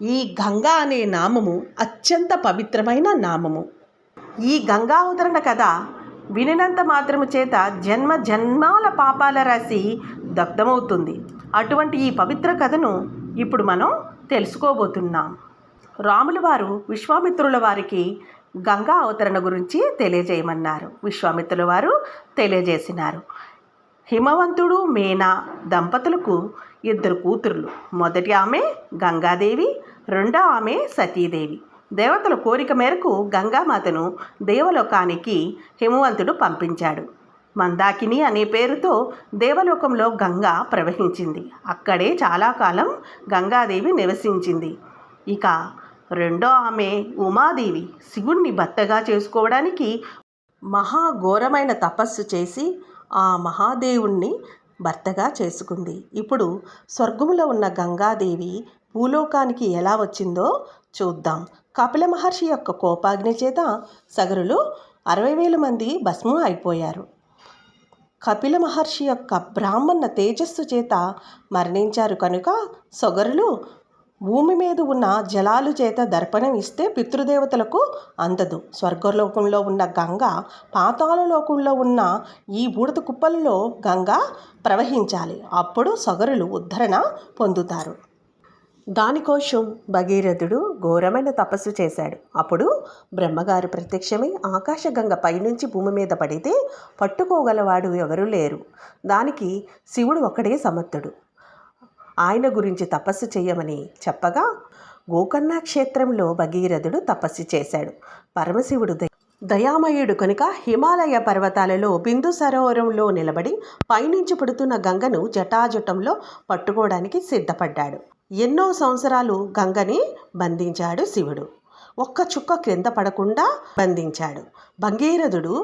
ఈ గంగా అనే నామము అత్యంత పవిత్రమైన నామము. ఈ గంగా అవతరణ కథ వినినంత మాత్రము చేత జన్మ జన్మాల పాపాల రాశి దగ్ధమవుతుంది. అటువంటి ఈ పవిత్ర కథను ఇప్పుడు మనం తెలుసుకోబోతున్నాం. రాముల వారు విశ్వామిత్రుల వారికి గంగా అవతరణ గురించి తెలియజేయమన్నారు. విశ్వామిత్రుల వారు తెలియజేసినారు. హిమవంతుడు మేనా దంపతులకు 2 కూతుర్లు. మొదటి ఆమె గంగాదేవి, రెండో ఆమె సతీదేవి. దేవతల కోరిక మేరకు గంగామాతను దేవలోకానికి హిమవంతుడు పంపించాడు. మందాకిని అనే పేరుతో దేవలోకంలో గంగా ప్రవహించింది. అక్కడే చాలా కాలం గంగాదేవి నివసించింది. ఇక రెండో ఆమె ఉమాదేవి శివుణ్ణి భర్తగా చేసుకోవడానికి మహాఘోరమైన తపస్సు చేసి ఆ మహాదేవుణ్ణి భర్తగా చేసుకుంది. ఇప్పుడు స్వర్గంలో ఉన్న గంగాదేవి భూలోకానికి ఎలా వచ్చిందో చూద్దాం. కపిల మహర్షి యొక్క కోపాగ్ని చేత సగరులు 60,000 మంది భస్మం అయిపోయారు. కపిల మహర్షి యొక్క బ్రాహ్మణ తేజస్సు చేత మరణించారు కనుక సగరులు భూమి మీద ఉన్న జలాలు చేత దర్పణం ఇస్తే పితృదేవతలకు అందదు. స్వర్గలోకంలో ఉన్న గంగ పాతాళ లోకంలో ఉన్న ఈ బూడిద కుప్పలలో గంగ ప్రవహించాలి. అప్పుడు సగరులు ఉద్ధరణ పొందుతారు. దానికోసం భగీరథుడు ఘోరమైన తపస్సు చేశాడు. అప్పుడు బ్రహ్మగారు ప్రత్యక్షమై ఆకాశగంగ పైనుంచి భూమి మీద పడితే పట్టుకోగలవాడు ఎవరూ లేరు. దానికి శివుడు ఒక్కడే సమర్థుడు. ఆయన గురించి తపస్సు చేయమని చెప్పగా గోకర్ణ క్షేత్రంలో భగీరథుడు తపస్సు చేశాడు. పరమశివుడు దయామయుడు కనుక హిమాలయ పర్వతాలలో బిందు సరోవరంలో నిలబడి పైనుంచి పడుతున్న గంగను జటాజుటంలో పట్టుకోవడానికి సిద్ధపడ్డాడు. ఎన్నో సంవత్సరాలు గంగని బంధించాడు శివుడు. ఒక్క చుక్క క్రింద పడకుండా బంధించాడు. భగీరథుడు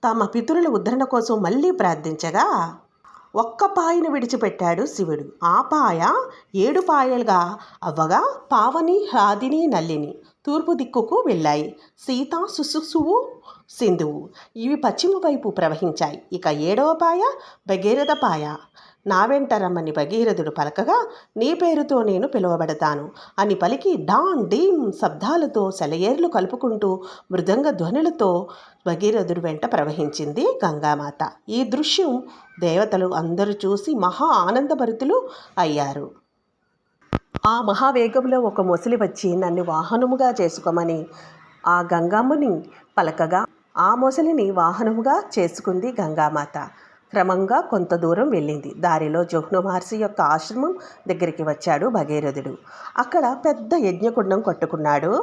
తమ పితరుల ఉద్ధరణ కోసం మళ్ళీ ప్రార్థించగా ఒక్క పాయను విడిచిపెట్టాడు శివుడు. ఆ పాయ 7 పాయలుగా అవ్వగా పావని, హ్లాదిని, నల్లిని తూర్పు దిక్కుకు వెళ్ళాయి. సీత, సుసుసువు, సింధువు ఇవి పశ్చిమ వైపు ప్రవహించాయి. ఇక 7వ పాయ భగీరథ పాయ. నా వెంట రమ్మని భగీరథుడు పలకగా నీ పేరుతో నేను పిలువబడతాను అని పలికి డాన్ డీం శబ్దాలతో సెలయేర్లు కలుపుకుంటూ మృదంగ ధ్వనులతో భగీరథుడు వెంట ప్రవహించింది గంగామాత. ఈ దృశ్యం దేవతలు అందరూ చూసి మహా ఆనందభరితులు అయ్యారు. ఆ మహావేగంలో ఒక మొసలి వచ్చి నన్ను వాహనముగా చేసుకోమని ఆ గంగమ్మని పలకగా ఆ మొసలిని వాహనముగా చేసుకుంది గంగామాత. క్రమంగా కొంత దూరం వెళ్ళింది. దారిలో జోహ్ను మహర్షి యొక్క ఆశ్రమం దగ్గరికి వచ్చాడు భగీరథుడు. అక్కడ పెద్ద యజ్ఞకుండం కట్టుకున్నాడు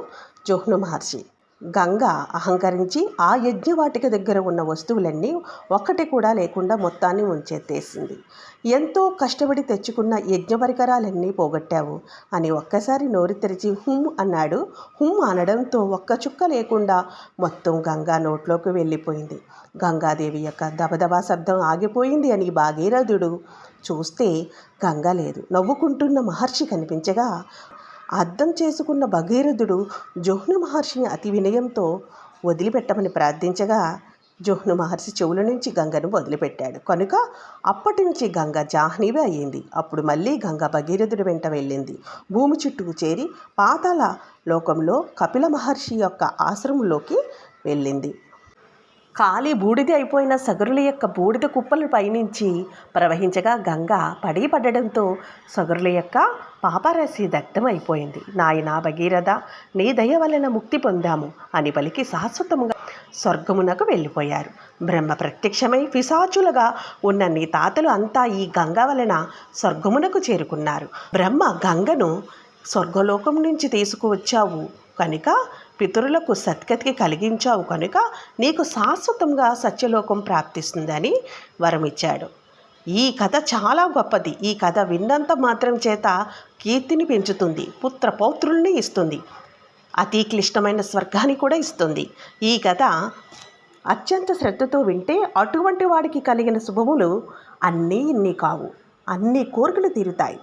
జోహ్ను మహర్షి. గంగ అహంకరించి ఆ యజ్ఞవాటిక దగ్గర ఉన్న వస్తువులన్నీ ఒక్కటి కూడా లేకుండా మొత్తాన్ని ఉంచేసేసింది. ఎంతో కష్టపడి తెచ్చుకున్న యజ్ఞ పరికరాలన్నీ పోగొట్టావు అని ఒక్కసారి నోరు తెరిచి హుమ్ అన్నాడు. హుమ్ అనడంతో ఒక్క చుక్క లేకుండా మొత్తం గంగా నోట్లోకి వెళ్ళిపోయింది. గంగాదేవి యొక్క దబదబా శబ్దం ఆగిపోయింది అని భగీరథుడు చూస్తే గంగ లేదు. నవ్వుకుంటున్న మహర్షి కనిపించగా అర్థం చేసుకున్న భగీరథుడు జోహ్ను మహర్షిని అతి వినయంతో వదిలిపెట్టమని ప్రార్థించగా జోహ్ను మహర్షి చెవుల నుంచి గంగను వదిలిపెట్టాడు. కనుక అప్పటి నుంచి గంగ జాహ్నవి అయ్యింది. అప్పుడు మళ్ళీ గంగ భగీరథుడి వెంట వెళ్ళింది. భూమి చుట్టూ చేరి పాతాళ లోకంలో కపిల మహర్షి యొక్క ఆశ్రమంలోకి వెళ్ళింది. కాలి బూడిద అయిపోయిన సగరుల యొక్క బూడిద కుప్పల పైనుంచి ప్రవహించగా గంగ పడడంతో సగరుల యొక్క పాపరాశి దగ్ధం అయిపోయింది. నాయనా భగీరథ, నీ దయ వలన ముక్తి పొందాము అని పలికి శాశ్వతంగా స్వర్గమునకు వెళ్ళిపోయారు. బ్రహ్మ ప్రత్యక్షమై పిశాచులుగా ఉన్న నీ తాతలు అంతా ఈ గంగ వలన స్వర్గమునకు చేరుకున్నారు. బ్రహ్మ గంగను స్వర్గలోకం నుంచి తీసుకువచ్చావు కనుక పితరులకు సద్గతికి కలిగించావు కనుక నీకు శాశ్వతంగా సత్యలోకం ప్రాప్తిస్తుందని వరమిచ్చాడు. ఈ కథ చాలా గొప్పది. ఈ కథ విన్నంత మాత్రం చేత కీర్తిని పెంచుతుంది, పుత్ర పౌత్రుల్ని ఇస్తుంది, అతి క్లిష్టమైన స్వర్గాన్ని కూడా ఇస్తుంది. ఈ కథ అత్యంత శ్రద్ధతో వింటే అటువంటి వాడికి కలిగిన శుభములు అన్నీ ఇన్ని కావు, అన్ని కోరికలు తీరుతాయి.